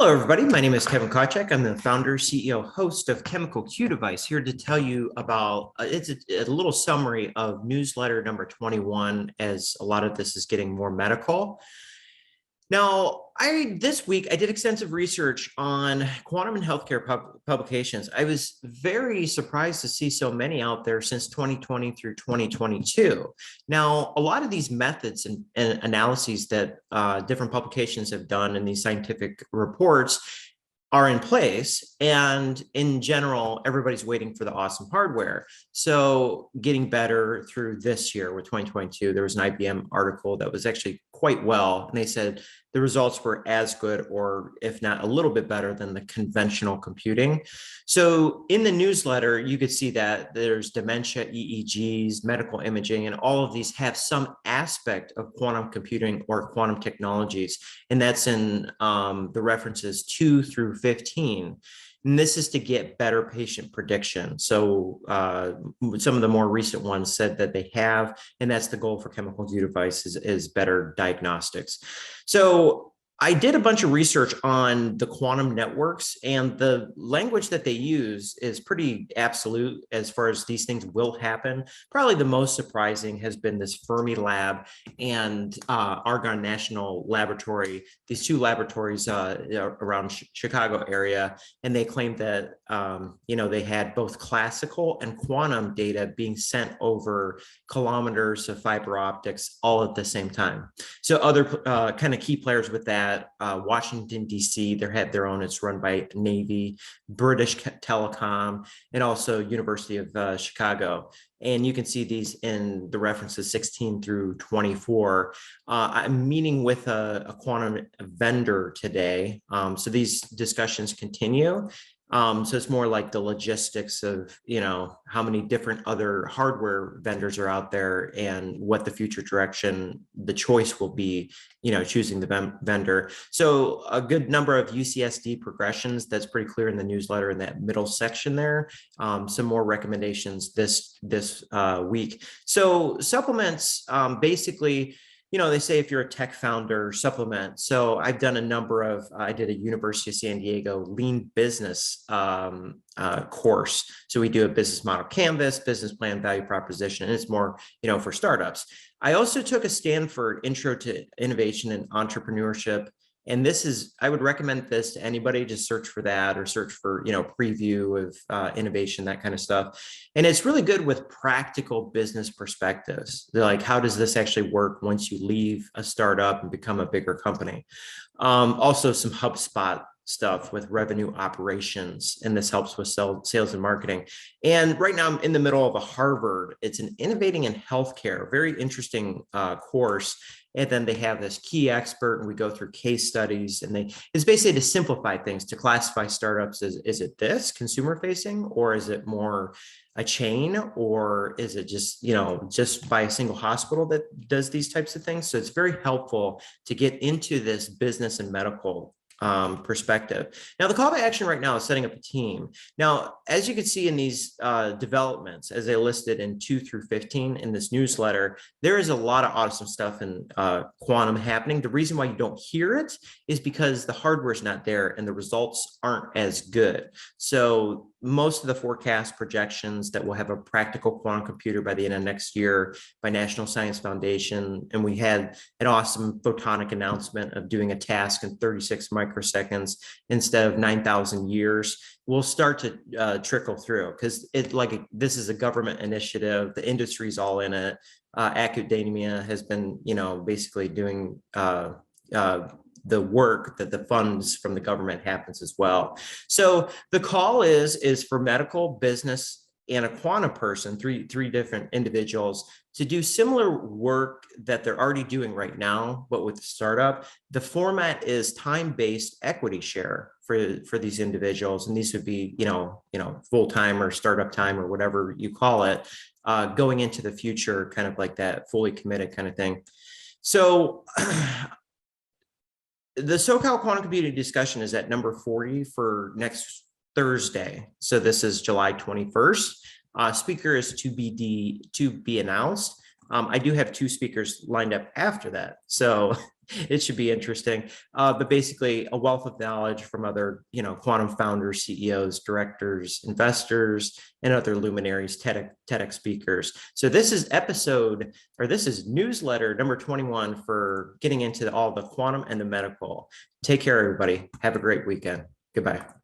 Hello, everybody. My name is Kevin Kawchek. I'm the founder, CEO, host of ChemicalQDevice, here to tell you about it's a little summary of newsletter number 21, as a lot of this is getting more medical. Now, this week I did extensive research on quantum and healthcare publications. I was very surprised to see so many out there since 2020 through 2022. Now, a lot of these methods and analyses that different publications have done in these scientific reports are in place. And in general, everybody's waiting for the awesome hardware. So getting better through this year with 2022, there was an IBM article that was actually quite well. And they said the results were as good, or if not a little bit better than the conventional computing. So in the newsletter, you could see that there's dementia, EEGs, medical imaging, and all of these have some aspect of quantum computing or quantum technologies. And that's in the references 2 through 15. And this is to get better patient prediction. So some of the more recent ones said that they have, and that's the goal for ChemicalQDevice is better diagnostics. So I did a bunch of research on the quantum networks, and the language that they use is pretty absolute as far as these things will happen. Probably the most surprising has been this Fermilab and Argonne National Laboratory, these two laboratories around Chicago area, and they claimed that they had both classical and quantum data being sent over kilometers of fiber optics all at the same time. So other kind of key players with that, Washington, DC, they had their own. It's run by Navy, British Telecom, and also University of Chicago. And you can see these in the references 16 through 24. I'm meeting with a quantum vendor today. So these discussions continue. So it's more like the logistics of, how many different other hardware vendors are out there and what the future direction, the choice will be, choosing the vendor. So a good number of UCSD progressions, that's pretty clear in the newsletter in that middle section there. Some more recommendations this week. So supplements, basically, they say if you're a tech founder, supplement. So I've done a number of, I did a University of San Diego lean business course. So we do a business model canvas, business plan, value proposition, and it's more, for startups. I also took a Stanford Intro to Innovation and Entrepreneurship. And I would recommend this to anybody. Just search for that, or search for, preview of innovation, that kind of stuff. And it's really good with practical business perspectives. They're like, how does this actually work once you leave a startup and become a bigger company? Also some HubSpot stuff with revenue operations, and this helps with sales and marketing. And right now I'm in the middle of a Harvard. It's an Innovating in Healthcare, very interesting course. And then they have this key expert, and we go through case studies, and it's basically to simplify things, to classify startups as, is it this consumer facing, or is it more a chain, or is it just, just by a single hospital that does these types of things? So it's very helpful to get into this business and medical perspective. Now, the call to action right now is setting up a team. Now, as you can see in these developments, as they listed in 2 through 15 in this newsletter, there is a lot of awesome stuff in quantum happening. The reason why you don't hear it is because the hardware is not there and the results aren't as good. So most of the forecast projections that we'll have a practical quantum computer by the end of next year by National Science Foundation. And we had an awesome photonic announcement of doing a task in 36 microseconds instead of 9,000 years. We'll start to trickle through, because this is a government initiative. The industry's all in it. Academia has been, basically doing the work that the funds from the government happens as well. So the call is for medical, business, and a quantum person, three different individuals, to do similar work that they're already doing right now, but with the startup. The format is time-based equity share for these individuals, and these would be full-time or startup time or whatever you call it, going into the future, kind of like that fully committed kind of thing. So the SoCal Quantum Computing discussion is at number 40 for next Thursday. So this is July 21st. Speaker is to be announced. I do have 2 speakers lined up after that. So It should be interesting. But basically a wealth of knowledge from other, quantum founders, CEOs, directors, investors, and other luminaries, TEDx speakers. So this is newsletter number 21 for getting into all the quantum and the medical. Take care, everybody. Have a great weekend. Goodbye.